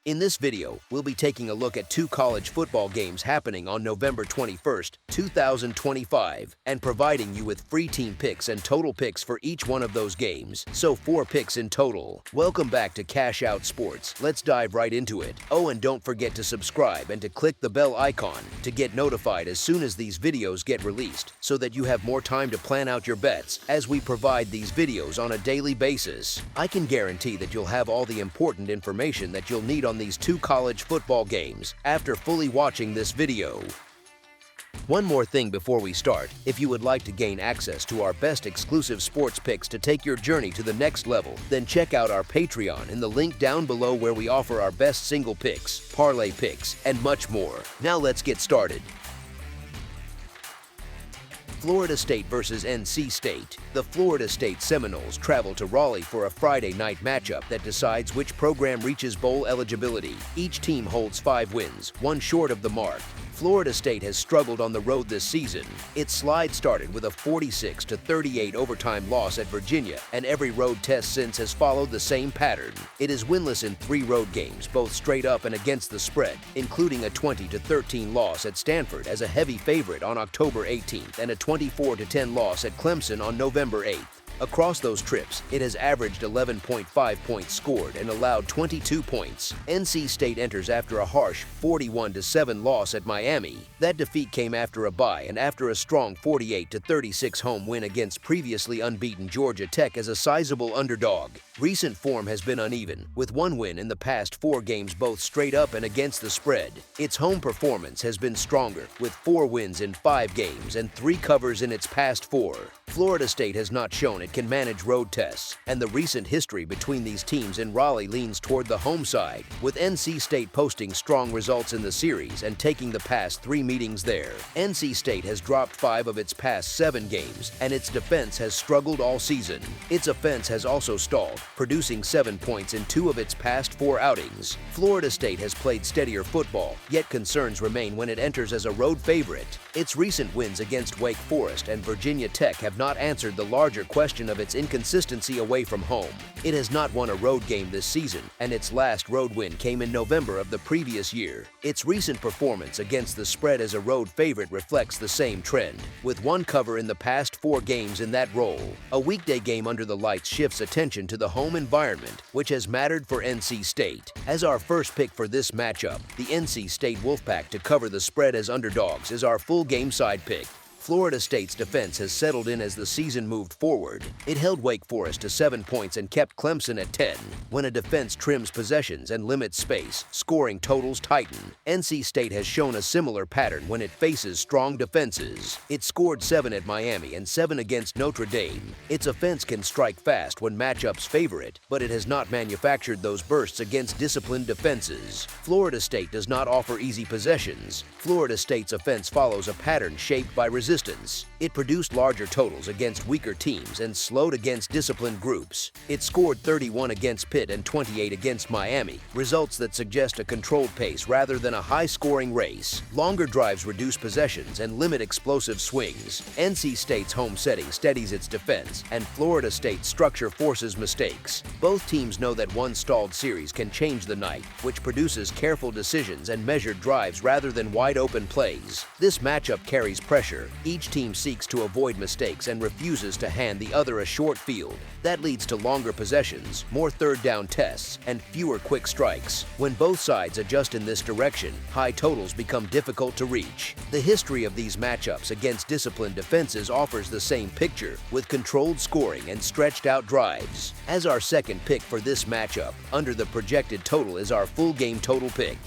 In this video, we'll be taking a look at 2 college football games happening on November 21st, 2025, and providing you with free team picks and total picks for each one of those games, so 4 picks in total. Welcome back to Cash Out Sports. Let's dive right into it. Oh, and don't forget to subscribe and to click the bell icon to get notified as soon as these videos get released, so that you have more time to plan out your bets as we provide these videos on a daily basis. I can guarantee that you'll have all the important information that you'll need on these 2 college football games after fully watching this video. One more thing before we start, if you would like to gain access to our best exclusive sports picks to take your journey to the next level, then check out our Patreon in the link down below where we offer our best single picks, parlay picks, and much more. Now let's get started. Florida State versus NC State. The Florida State Seminoles travel to Raleigh for a Friday night matchup that decides which program reaches bowl eligibility. Each team holds 5 wins, 1 short of the mark. Florida State has struggled on the road this season. Its slide started with a 46-38 overtime loss at Virginia, and every road test since has followed the same pattern. It is winless in 3 road games, both straight up and against the spread, including a 20-13 loss at Stanford as a heavy favorite on October 18th and a 24-10 loss at Clemson on November 8th. Across those trips, it has averaged 11.5 points scored and allowed 22 points. NC State enters after a harsh 41-7 loss at Miami. That defeat came after a bye and after a strong 48-36 home win against previously unbeaten Georgia Tech as a sizable underdog. Recent form has been uneven, with 1 win in the past 4 games both straight up and against the spread. Its home performance has been stronger, with 4 wins in 5 games and 3 covers in its past 4. Florida State has not shown it can manage road tests, and the recent history between these teams in Raleigh leans toward the home side, with NC State posting strong results in the series and taking the past 3 meetings there. NC State has dropped 5 of its past 7 games, and its defense has struggled all season. Its offense has also stalled, producing 7 points in 2 of its past 4 outings. Florida State has played steadier football, yet concerns remain when it enters as a road favorite. Its recent wins against Wake Forest and Virginia Tech have not answered the larger question of its inconsistency away from home. It has not won a road game this season, and its last road win came in November of the previous year. Its recent performance against the spread as a road favorite reflects the same trend, with 1 cover in the past 4 games in that role. A weekday game under the lights shifts attention to the home environment, which has mattered for NC State. As our first pick for this matchup, the NC State Wolfpack to cover the spread as underdogs is our full game side pick. Florida State's defense has settled in as the season moved forward. It held Wake Forest to 7 points and kept Clemson at 10. When a defense trims possessions and limits space, scoring totals tighten. NC State has shown a similar pattern when it faces strong defenses. It scored 7 at Miami and 7 against Notre Dame. Its offense can strike fast when matchups favor it, but it has not manufactured those bursts against disciplined defenses. Florida State does not offer easy possessions. Florida State's offense follows a pattern shaped by resistance. It produced larger totals against weaker teams and slowed against disciplined groups. It scored 31 against Pitt and 28 against Miami, results that suggest a controlled pace rather than a high-scoring race. Longer drives reduce possessions and limit explosive swings. NC State's home setting steadies its defense, and Florida State's structure forces mistakes. Both teams know that one stalled series can change the night, which produces careful decisions and measured drives rather than wide-open plays. This matchup carries pressure. Each team seeks to avoid mistakes and refuses to hand the other a short field. That leads to longer possessions, more third down tests, and fewer quick strikes. When both sides adjust in this direction, high totals become difficult to reach. The history of these matchups against disciplined defenses offers the same picture, with controlled scoring and stretched out drives. As our second pick for this matchup, under the projected total is our full game total pick.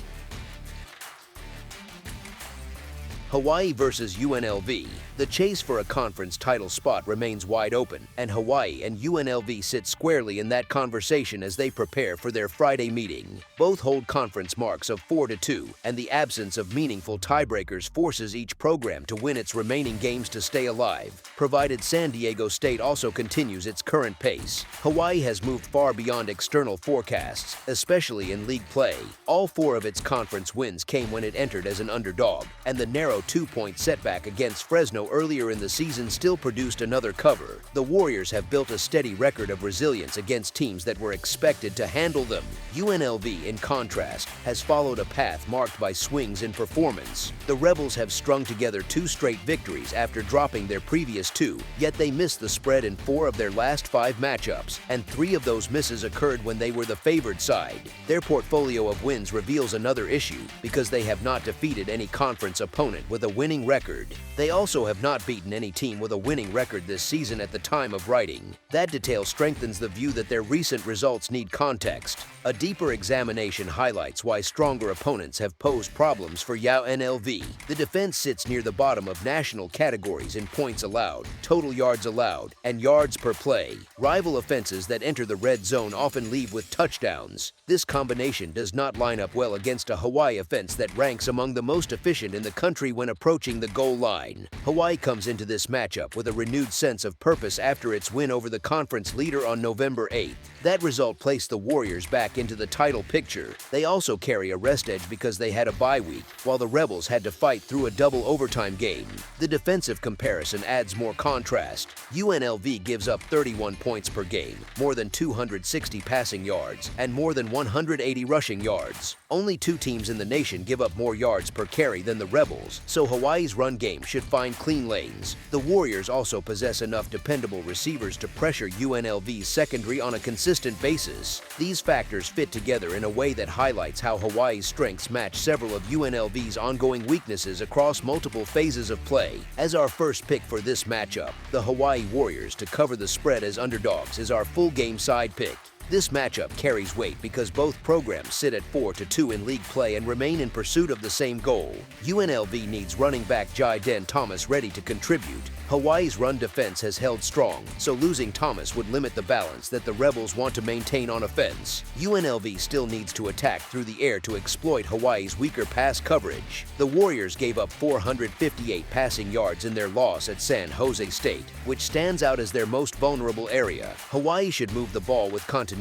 Hawaii versus UNLV. The chase for a conference title spot remains wide open, and Hawaii and UNLV sit squarely in that conversation as they prepare for their Friday meeting. Both hold conference marks of 4-2, and the absence of meaningful tiebreakers forces each program to win its remaining games to stay alive, provided San Diego State also continues its current pace. Hawaii has moved far beyond external forecasts, especially in league play. All 4 of its conference wins came when it entered as an underdog, and the narrow 2-point setback against Fresno earlier in the season still produced another cover. The Warriors have built a steady record of resilience against teams that were expected to handle them. UNLV, in contrast, has followed a path marked by swings in performance. The Rebels have strung together 2 straight victories after dropping their previous 2, yet they missed the spread in 4 of their last 5 matchups, and 3 of those misses occurred when they were the favored side. Their portfolio of wins reveals another issue, because they have not defeated any conference opponent with a winning record. They also have not beaten any team with a winning record this season at the time of writing. That detail strengthens the view that their recent results need context. A deeper examination highlights why stronger opponents have posed problems for UNLV. The defense sits near the bottom of national categories in points allowed, total yards allowed, and yards per play. Rival offenses that enter the red zone often leave with touchdowns. This combination does not line up well against a Hawaii offense that ranks among the most efficient in the country when approaching the goal line. Hawaii comes into this matchup with a renewed sense of purpose after its win over the conference leader on November 8th. That result placed the Warriors back into the title picture. They also carry a rest edge because they had a bye week, while the Rebels had to fight through a double overtime game. The defensive comparison adds more contrast. UNLV gives up 31 points per game, more than 260 passing yards, and more than 180 rushing yards. Only 2 teams in the nation give up more yards per carry than the Rebels, so Hawaii's run game should find clean lanes. The Warriors also possess enough dependable receivers to pressure UNLV's secondary on a consistent basis. These factors fit together in a way that highlights how Hawaii's strengths match several of UNLV's ongoing weaknesses across multiple phases of play. As our first pick for this matchup, the Hawaii Warriors to cover the spread as underdogs is our full game side pick. This matchup carries weight because both programs sit at 4-2 in league play and remain in pursuit of the same goal. UNLV needs running back Jayden Thomas ready to contribute. Hawaii's run defense has held strong, so losing Thomas would limit the balance that the Rebels want to maintain on offense. UNLV still needs to attack through the air to exploit Hawaii's weaker pass coverage. The Warriors gave up 458 passing yards in their loss at San Jose State, which stands out as their most vulnerable area. Hawaii should move the ball with continuity.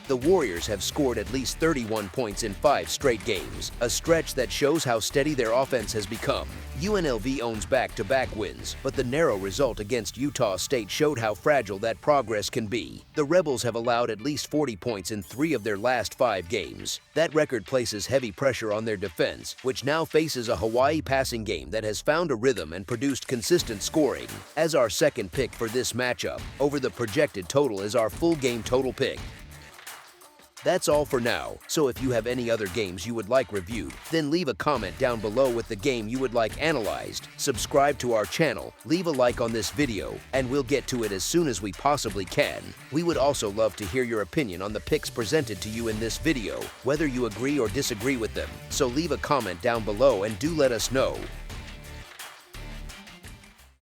The Warriors have scored at least 31 points in 5 straight games, a stretch that shows how steady their offense has become. UNLV owns back-to-back wins, but the narrow result against Utah State showed how fragile that progress can be. The Rebels have allowed at least 40 points in 3 of their last 5 games. That record places heavy pressure on their defense, which now faces a Hawaii passing game that has found a rhythm and produced consistent scoring. As our second pick for this matchup, over the projected total is our full game total pick. That's all for now, so if you have any other games you would like reviewed, then leave a comment down below with the game you would like analyzed, subscribe to our channel, leave a like on this video, and we'll get to it as soon as we possibly can. We would also love to hear your opinion on the picks presented to you in this video, whether you agree or disagree with them, so leave a comment down below and do let us know.